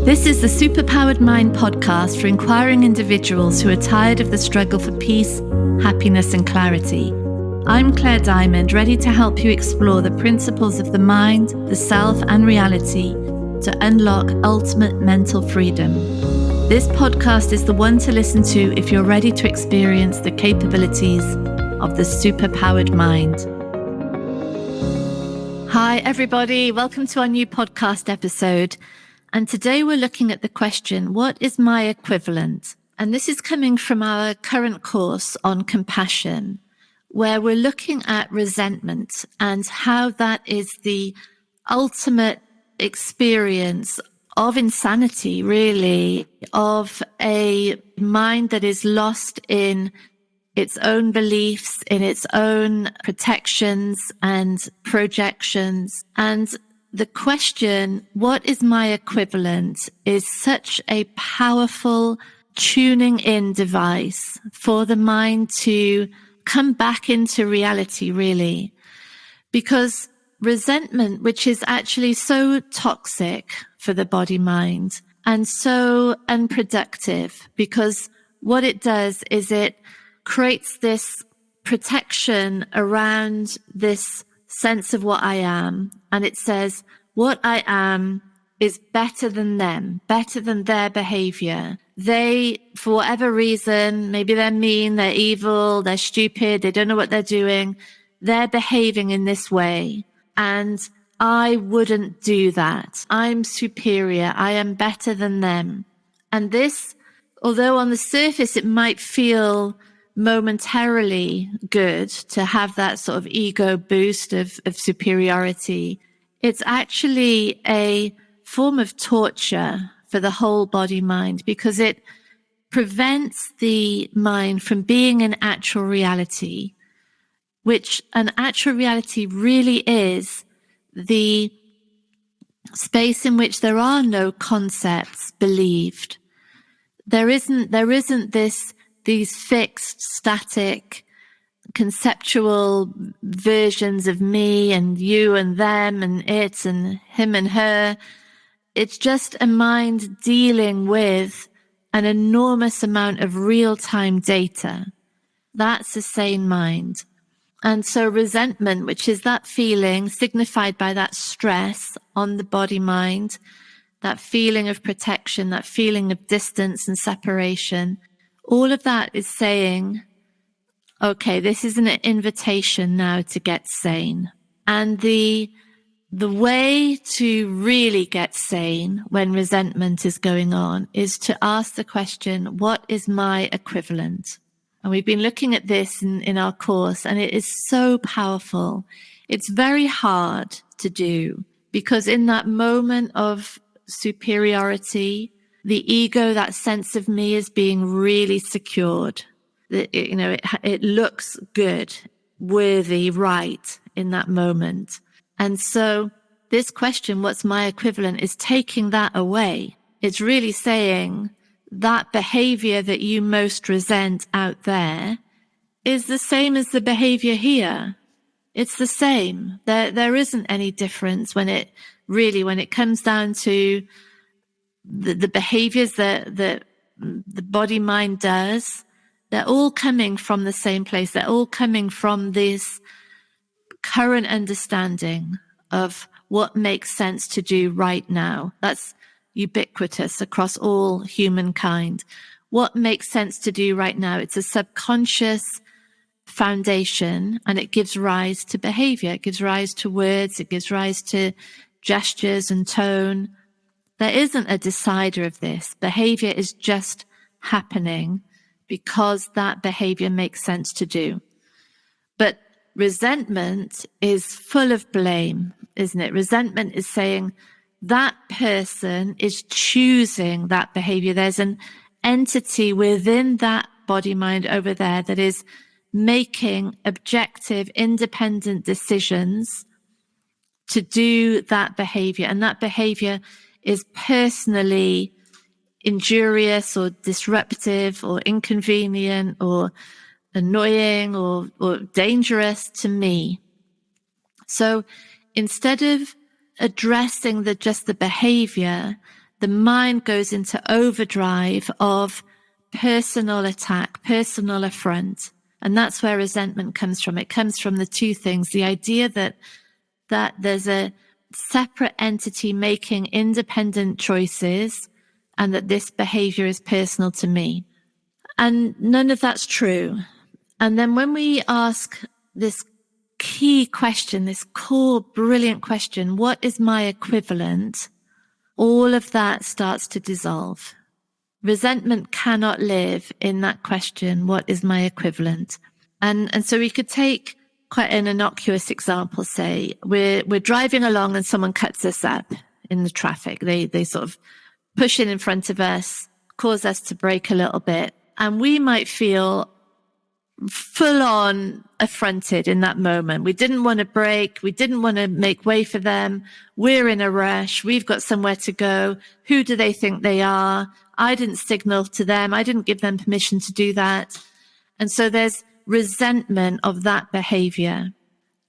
This is the Superpowered Mind podcast for inquiring individuals who are tired of the struggle for peace, happiness, and clarity. I'm Claire Diamond, ready to help you explore the principles of the mind, the self, and reality to unlock ultimate mental freedom. This podcast is the one to listen to if you're ready to experience the capabilities of the superpowered mind. Hi, everybody. Welcome to our new podcast episode. And today we're looking at the question, what is my equivalent? And this is coming from our current course on compassion, where we're looking at resentment and how that is the ultimate experience of insanity, really, of a mind that is lost in its own beliefs, in its own protections and projections. And the question, what is my equivalent, is such a powerful tuning in device for the mind to come back into reality, really. Because resentment, which is actually so toxic for the body mind and so unproductive, because what it does is it creates this protection around this sense of what I am. And it says, what I am is better than them, better than their behavior. They, for whatever reason, maybe they're mean, they're evil, they're stupid, they don't know what they're doing. They're behaving in this way. And I wouldn't do that. I'm superior. I am better than them. And this, although on the surface it might feel momentarily good to have that sort of ego boost of superiority, it's actually a form of torture for the whole body mind, because it prevents the mind from being in actual reality, which an actual reality really is the space in which there are no concepts believed. There isn't these fixed, static, conceptual versions of me and you and them and it and him and her. It's just a mind dealing with an enormous amount of real-time data. That's a sane mind. And so resentment, which is that feeling signified by that stress on the body mind, that feeling of protection, that feeling of distance and separation, all of that is saying, okay, this is an invitation now to get sane. And the way to really get sane when resentment is going on is to ask the question, what is my equivalent? And we've been looking at this in our course, and it is so powerful. It's very hard to do, because in that moment of superiority, the ego, that sense of me, is being really secured. It looks good, worthy, right in that moment. And so this question, what's my equivalent, is taking that away. It's really saying that behavior that you most resent out there is the same as the behavior here. It's the same. There isn't any difference when it comes down to the behaviors that the body mind does. They're all coming from the same place. They're all coming from this current understanding of what makes sense to do right now. That's ubiquitous across all humankind. What makes sense to do right now? It's a subconscious foundation, and it gives rise to behavior. It gives rise to words. It gives rise to gestures and tone. There isn't a decider of this. Behavior is just happening because that behavior makes sense to do. But resentment is full of blame, isn't it? Resentment is saying that person is choosing that behavior. There's an entity within that body mind over there that is making objective, independent decisions to do that behavior. And that behavior is personally injurious or disruptive or inconvenient or annoying or dangerous to me. So instead of addressing just the behavior, the mind goes into overdrive of personal attack, personal affront. And that's where resentment comes from. It comes from the two things, the idea that there's a separate entity making independent choices and that this behavior is personal to me. And none of that's true. And then when we ask this key question, this core brilliant question, what is my equivalent? All of that starts to dissolve. Resentment cannot live in that question, what is my equivalent? And so we could take quite an innocuous example, say we're driving along and someone cuts us up in the traffic. They sort of push in front of us, cause us to brake a little bit. And we might feel full on affronted in that moment. We didn't want to brake. We didn't want to make way for them. We're in a rush. We've got somewhere to go. Who do they think they are? I didn't signal to them. I didn't give them permission to do that. And so there's resentment of that behavior.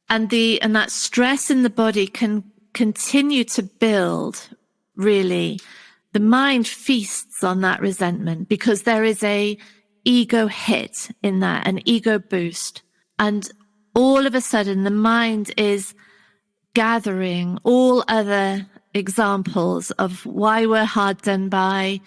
And that stress in the body can continue to build, really. The mind feasts on that resentment because there is a ego hit in that, an ego boost. And all of a sudden, the mind is gathering all other examples of why we're hard done by,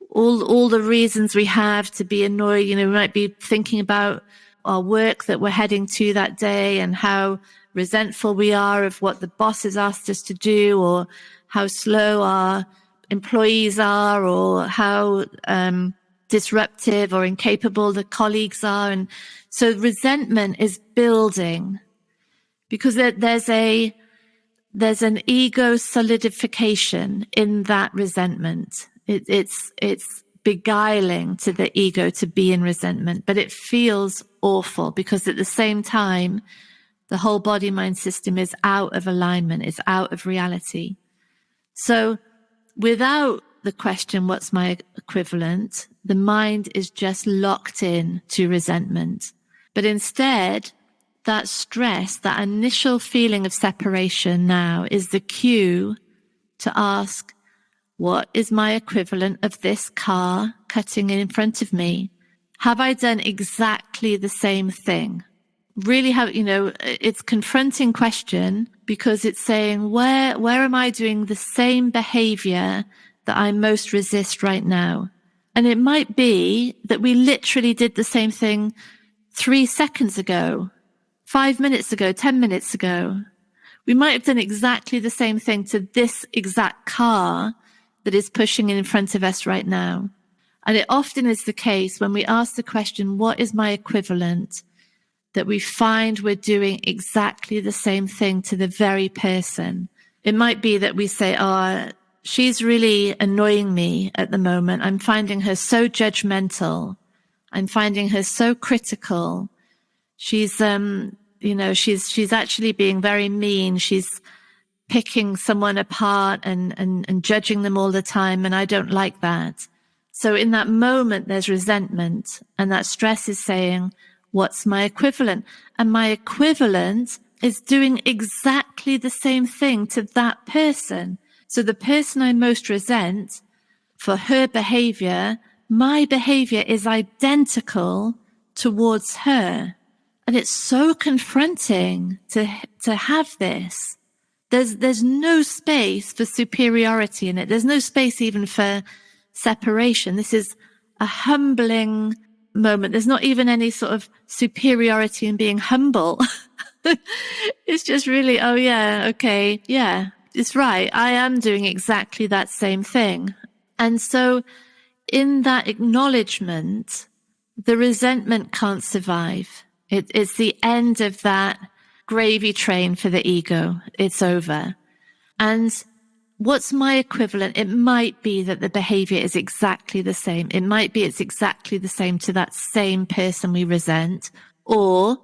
all the reasons we have to be annoyed. We might be thinking about our work that we're heading to that day and how resentful we are of what the boss has asked us to do, or how slow our employees are, or how disruptive or incapable the colleagues are. And so resentment is building because there's an ego solidification in that resentment. It's beguiling to the ego to be in resentment, but it feels awful because at the same time, the whole body-mind system is out of alignment, it's out of reality. So without the question, what's my equivalent? The mind is just locked in to resentment. But instead, that stress, that initial feeling of separation now is the cue to ask, what is my equivalent of this car cutting in front of me? Have I done exactly the same thing? Really it's confronting question because it's saying, where am I doing the same behavior that I most resist right now? And it might be that we literally did the same thing 3 seconds ago, 5 minutes ago, 10 minutes ago. We might have done exactly the same thing to this exact car that is pushing in front of us right now. And it often is the case when we ask the question, what is my equivalent? That we find we're doing exactly the same thing to the very person. It might be that we say, she's really annoying me at the moment. I'm finding her so judgmental. I'm finding her so critical. She's, she's actually being very mean. She's picking someone apart and judging them all the time. And I don't like that. So in that moment, there's resentment, and that stress is saying, what's my equivalent? And my equivalent is doing exactly the same thing to that person. So the person I most resent for her behavior, my behavior is identical towards her. And it's so confronting to have this. There's no space for superiority in it. There's no space even for separation. This is a humbling moment. There's not even any sort of superiority in being humble. It's just really, it's right. I am doing exactly that same thing. And so in that acknowledgement, the resentment can't survive. It's the end of that gravy train for the ego. It's over. And what's my equivalent? It might be that the behavior is exactly the same. It might be it's exactly the same to that same person we resent, or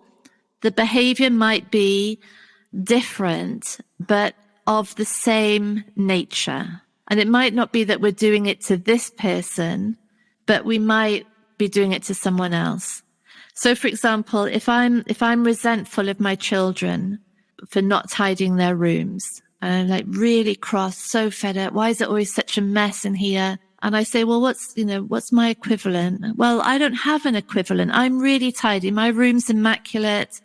the behavior might be different, but of the same nature. And it might not be that we're doing it to this person, but we might be doing it to someone else. So for example, if I'm resentful of my children for not tidying their rooms, like really cross, so fed up. Why is it always such a mess in here? And I say, well, what's my equivalent? Well, I don't have an equivalent. I'm really tidy. My room's immaculate.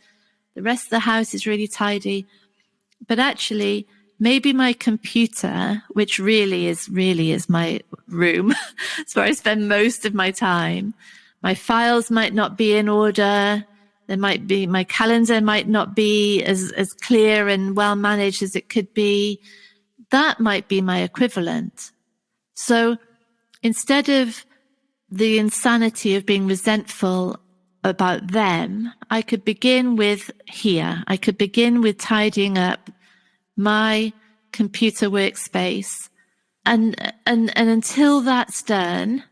The rest of the house is really tidy. But actually, maybe my computer, which really is my room, it's where I spend most of my time. My files might not be in order. My calendar might not be as clear and well managed as it could be. That might be my equivalent. So instead of the insanity of being resentful about them, I could begin with here. I could begin with tidying up my computer workspace. And until that's done,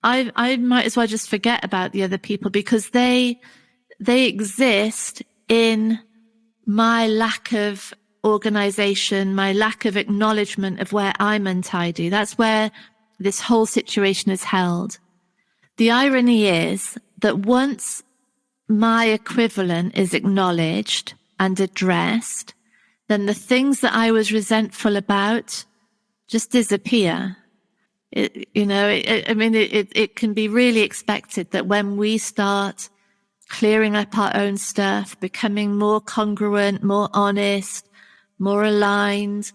I might as well just forget about the other people, because they exist in my lack of organization, my lack of acknowledgement of where I'm untidy. That's where this whole situation is held. The irony is that once my equivalent is acknowledged and addressed, then the things that I was resentful about just disappear. It can be really expected that when we start clearing up our own stuff, becoming more congruent, more honest, more aligned,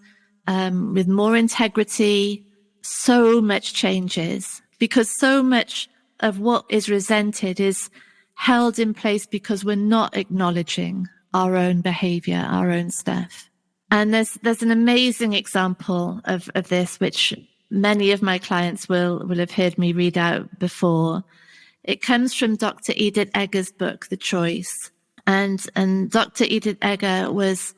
with more integrity, so much changes, because so much of what is resented is held in place because we're not acknowledging our own behavior, our own stuff. And there's an amazing example of this, which many of my clients will have heard me read out before. It comes from Dr. Edith Eger's book, The Choice. And Dr. Edith Eger was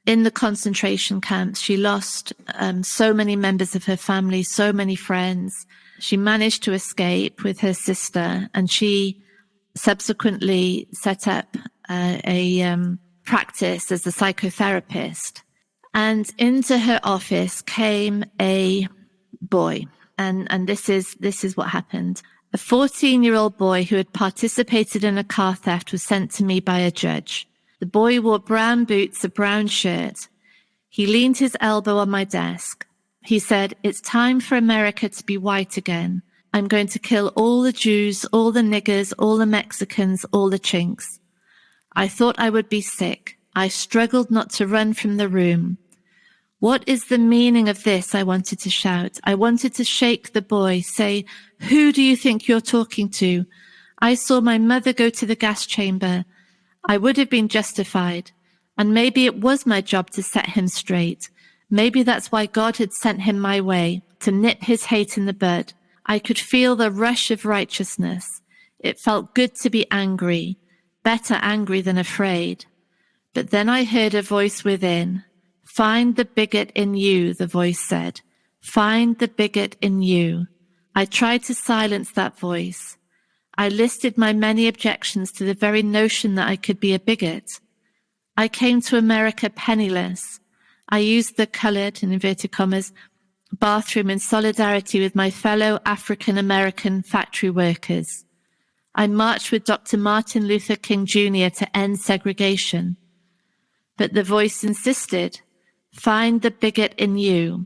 in the concentration camps. She lost so many members of her family, so many friends. She managed to escape with her sister, and she subsequently set up a practice as a psychotherapist. And into her office came a boy, and this is what happened. A 14-year-old boy who had participated in a car theft was sent to me by a judge. The boy wore brown boots, a brown shirt. He leaned his elbow on my desk. He said, "It's time for America to be white again. I'm going to kill all the Jews, all the niggers, all the Mexicans, all the chinks." I thought I would be sick. I struggled not to run from the room. "What is the meaning of this?" I wanted to shout. I wanted to shake the boy, say, "Who do you think you're talking to?" I saw my mother go to the gas chamber. I would have been justified, and maybe it was my job to set him straight. Maybe that's why God had sent him my way, to nip his hate in the bud. I could feel the rush of righteousness. It felt good to be angry, better angry than afraid. But then I heard a voice within. "Find the bigot in you," the voice said. "Find the bigot in you." I tried to silence that voice. I listed my many objections to the very notion that I could be a bigot. I came to America penniless. I used the colored, in inverted commas, bathroom in solidarity with my fellow African-American factory workers. I marched with Dr. Martin Luther King Jr. to end segregation. But the voice insisted, "Find the bigot in you.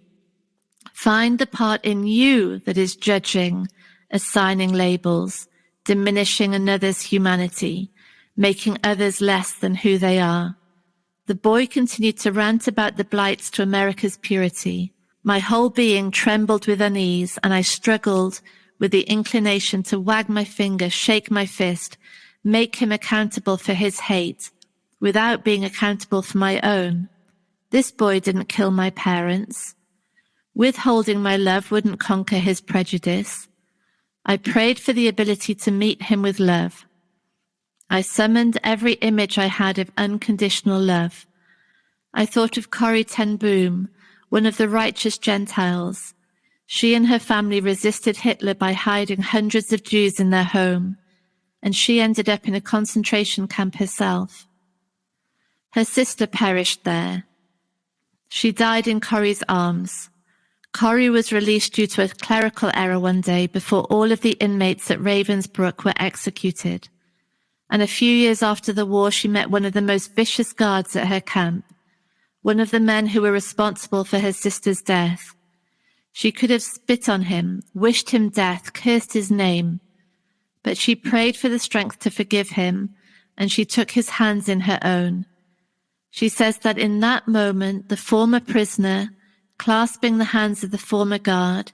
Find the part in you that is judging, assigning labels, diminishing another's humanity, making others less than who they are." The boy continued to rant about the blights to America's purity. My whole being trembled with unease, and I struggled with the inclination to wag my finger, shake my fist, make him accountable for his hate, without being accountable for my own. This boy didn't kill my parents. Withholding my love wouldn't conquer his prejudice. I prayed for the ability to meet him with love. I summoned every image I had of unconditional love. I thought of Corrie ten Boom, one of the righteous Gentiles. She and her family resisted Hitler by hiding hundreds of Jews in their home, and she ended up in a concentration camp herself. Her sister perished there. She died in Corrie's arms. Corrie was released due to a clerical error one day before all of the inmates at Ravensbrück were executed. And a few years after the war, she met one of the most vicious guards at her camp. one of the men who were responsible for her sister's death. She could have spit on him, wished him death, cursed his name, but she prayed for the strength to forgive him, and she took his hands in her own. She says that in that moment, the former prisoner, clasping the hands of the former guard,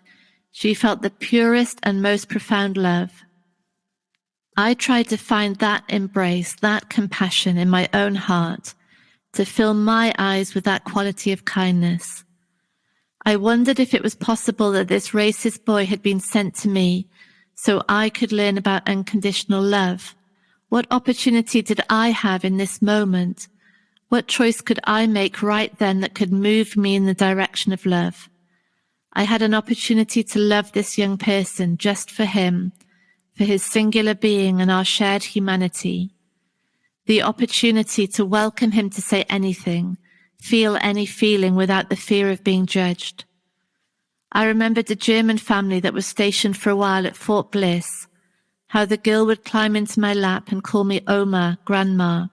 she felt the purest and most profound love. I tried to find that embrace, that compassion in my own heart, to fill my eyes with that quality of kindness. I wondered if it was possible that this racist boy had been sent to me so I could learn about unconditional love. What opportunity did I have in this moment? What choice could I make right then that could move me in the direction of love? I had an opportunity to love this young person just for him, for his singular being and our shared humanity. The opportunity to welcome him to say anything, feel any feeling without the fear of being judged. I remembered a German family that was stationed for a while at Fort Bliss, how the girl would climb into my lap and call me Oma, Grandma.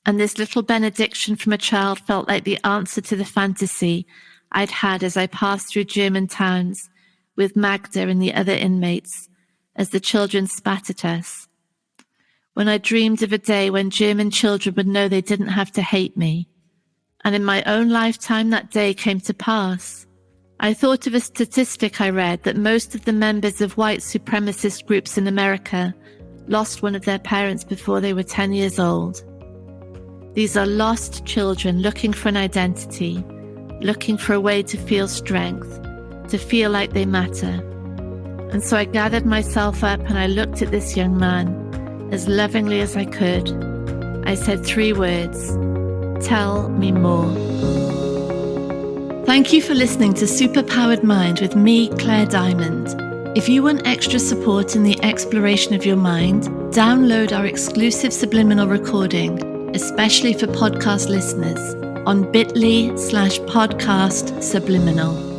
And this little benediction from a child felt like the answer to the fantasy I'd had as I passed through German towns with Magda and the other inmates, as the children spat at us. When I dreamed of a day when German children would know they didn't have to hate me. And in my own lifetime, that day came to pass. I thought of a statistic I read that most of the members of white supremacist groups in America lost one of their parents before they were 10 years old. These are lost children looking for an identity, looking for a way to feel strength, to feel like they matter. And so I gathered myself up and I looked at this young man as lovingly as I could. I said 3 words: tell me more. Thank you for listening to Superpowered Mind with me, Claire Diamond. If you want extra support in the exploration of your mind, download our exclusive subliminal recording, especially for podcast listeners, on bit.ly/podcast subliminal.